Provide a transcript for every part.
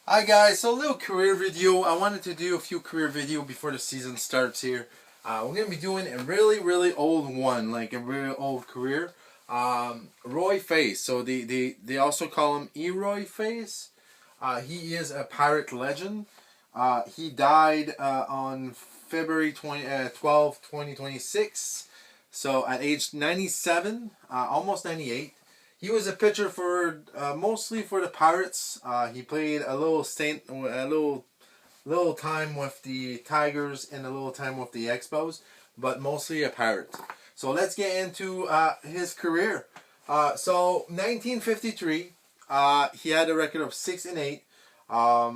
Hi guys, so a little career video. I wanted to do a few career video before the season starts here. We're going to be doing a really old one, like a really old career. Roy Face, so they also call him Eroy Face. He is a pirate legend. He died on February 12, 2026. So at age 97, almost 98. He was a pitcher for mostly for the Pirates. He played a little little time with the Tigers and a little time with the Expos, but mostly a Pirate. So let's get into his career. So 1953, he had a record of 6-8, a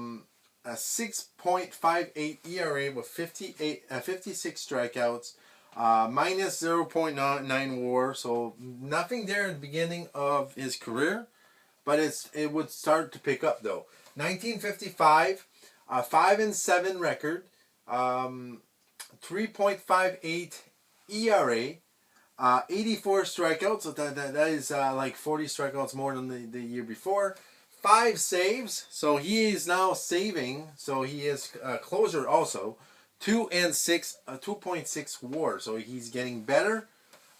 6.58 ERA with 56 strikeouts. Minus 0.9 WAR, so nothing there in the beginning of his career, but it would start to pick up though. 1955, 5-7 record, 3.58 ERA, 84 strikeouts. So that is like 40 strikeouts more than the year before. 5 saves, so he is now saving. So he is a closer also. 2.6 WAR, so he's getting better,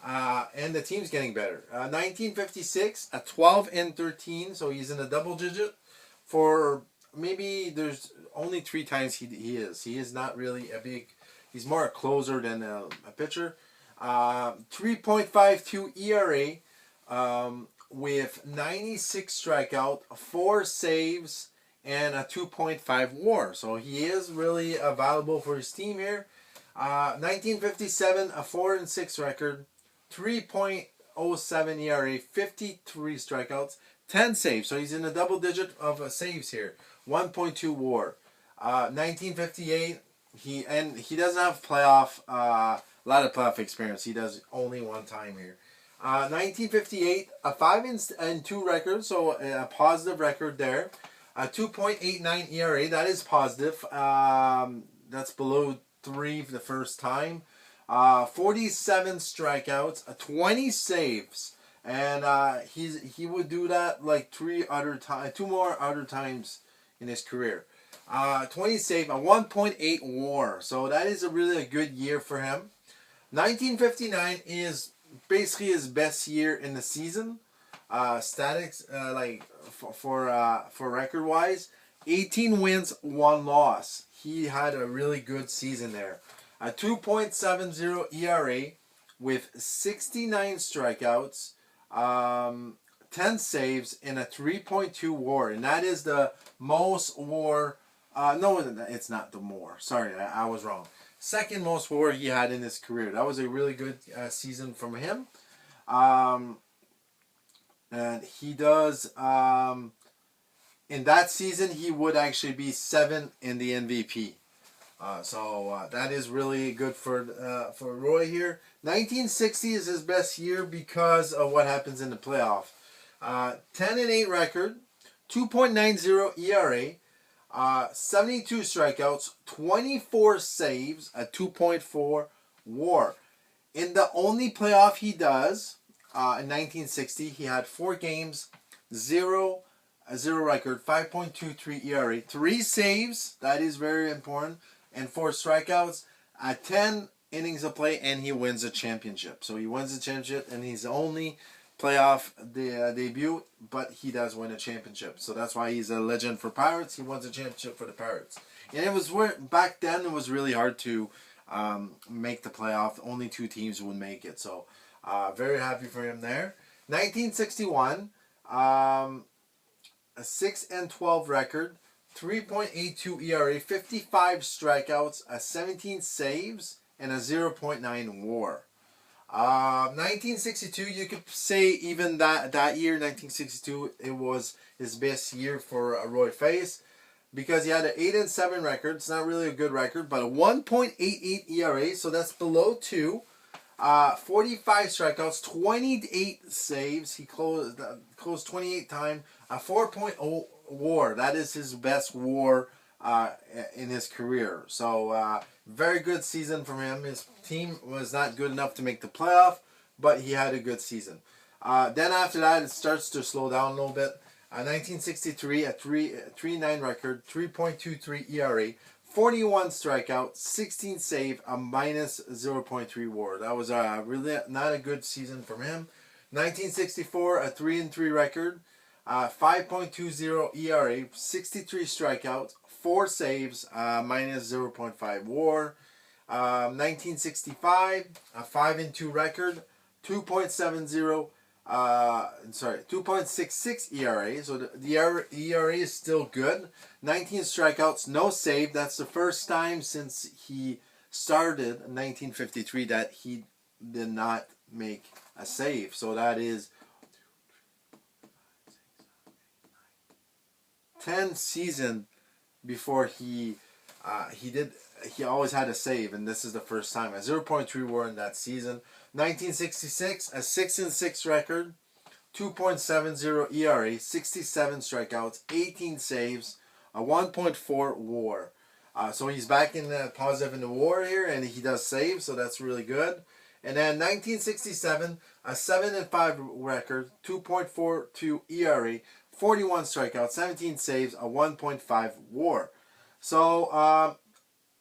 and the team's getting better. 1956, a 12-13, so he's in a double digit. For maybe there's only 3 times he is. He is not really a big. He's more a closer than a pitcher. 3.52 ERA, with 96 strikeout, 4 saves, and a 2.5 WAR. So he is really valuable for his team here. 1957, a 4-6 record, 3.07 ERA, 53 strikeouts, 10 saves. So he's in a double digit of saves here. 1.2 WAR. 1958, he doesn't have playoff a lot of playoff experience. He does only one time here. 1958, a 5-2 record, so a positive record there. 2.89 ERA, that is positive. That's below 3 for the first time. 47 strikeouts, 20 saves, and he would do that like 2 more other times in his career. 20 save, a 1.8 WAR, so that is a really good year for him. 1959 is basically his best year in the season. Statics like for record wise, 18 wins, 1 loss. He had a really good season there. A 2.70 ERA with 69 strikeouts, 10 saves, and a 3.2 WAR, and that is the most WAR. No, it's not the more. Sorry, I was wrong. Second most WAR he had in his career. That was a really good season from him. And he does, in that season, he would actually be 7 in the MVP. So that is really good for Roy here. 1960 is his best year because of what happens in the playoff. 10-8 record, 2.90 ERA, 72 strikeouts, 24 saves, a 2.4 WAR. In the only playoff he does, in 1960, he had 4 games, 0 record, 5.23 ERA, 3 saves, that is very important, and 4 strikeouts, 10 innings of play, and he wins a championship. So he wins the championship, and he's the only playoff debut, but he does win a championship. So that's why he's a legend for Pirates. He wins a championship for the Pirates. And it was back then it was really hard to make the playoff. Only 2 teams would make it. So very happy for him there. 1961, a 6-12 record, 3.82 ERA, 55 strikeouts, 17 saves, and a 0.9 WAR. 1962, you could say even that year, 1962, it was his best year for Roy Face because he had an 8-7 record. It's not really a good record, but a 1.88 ERA, so that's below 2. 45 strikeouts, 28 saves. He closed 28 times. A 4.0 WAR. That is his best WAR in his career. So very good season from him. His team was not good enough to make the playoff, but he had a good season. Then after that, it starts to slow down a little bit. 1963, a 3.39 record, 3.23 ERA, 41 strikeout, 16 save, a minus 0.3 WAR. That was really not a good season from him. 1964, a 3-3 record, 5.20 ERA, 63 strikeouts, 4 saves, minus 0.5 WAR. 1965, a 5-2 record, 2.66 ERA. So the ERA is still good. 19 strikeouts, no save. That's the first time since he started in 1953 that he did not make a save. So that is 10 seasons before he always had a save, and this is the first time. A 0.3 WAR in that season. 1966, a 6-6 record, 2.70 ERA, 67 strikeouts, 18 saves, a 1.4 WAR. So he's back in the positive in the WAR here, and he does save, so that's really good. And then 1967, a 7-5 record, 2.42 ERA, 41 strikeouts, 17 saves, a 1.5 WAR. So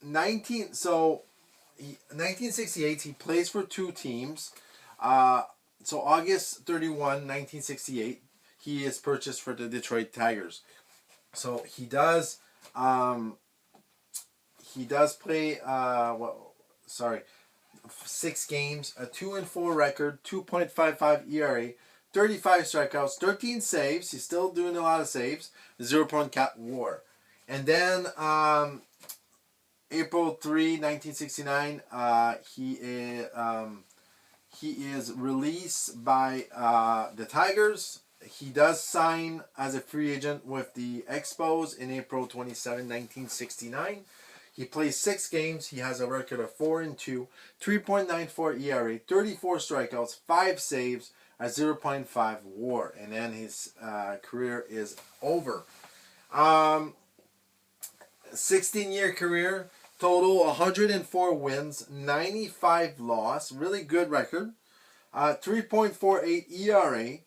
1968, he plays for 2 teams. So August 31, 1968, he is purchased for the Detroit Tigers. So he does play 6 games, a 2-4 record, 2.55 ERA, 35 strikeouts, 13 saves. He's still doing a lot of saves. 0.4 WAR. And then April 3, 1969, he is released by the Tigers. He does sign as a free agent with the Expos in April 27, 1969. He plays 6 games. He has a record of 4-2, 3.94 ERA, 34 strikeouts, 5 saves, a 0.5 WAR, and then his career is over. 16-year career, total 104 wins, 95 loss, really good record. 3.48 ERA,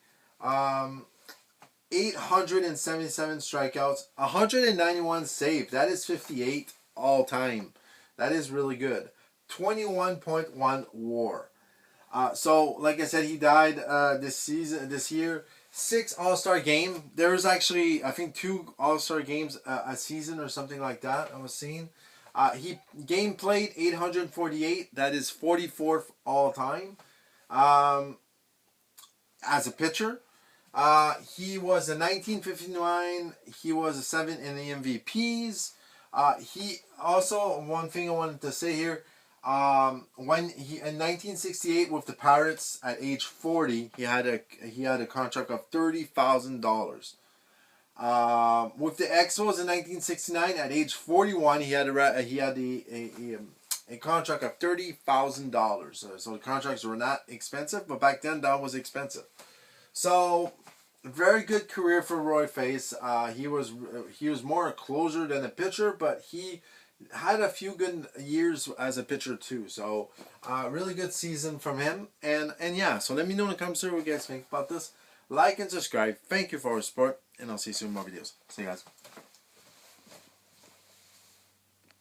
877 strikeouts, 191 saves. That is 58 all time. That is really good. 21.1 WAR. So, like I said, he died this year. 6 All-Star game. There was actually, I think, 2 All-Star games a season or something like that I was seeing. He game played 848. That is 44th all time. As a pitcher. He was a 1959. He was a 7 in the MVPs. He also, one thing I wanted to say here, when he in 1968 with the Pirates at age 40, he had a contract of $30,000. With the Expos in 1969 at age 41, he had a contract of $30,000. So the contracts were not expensive, but back then that was expensive. So very good career for Roy Face. He was more a closer than a pitcher, but he had a few good years as a pitcher too. So really good season from him. And yeah, so let me know in the comments what you guys think about this. Like and subscribe. Thank you for your support, and I'll see you soon in more videos. See you guys.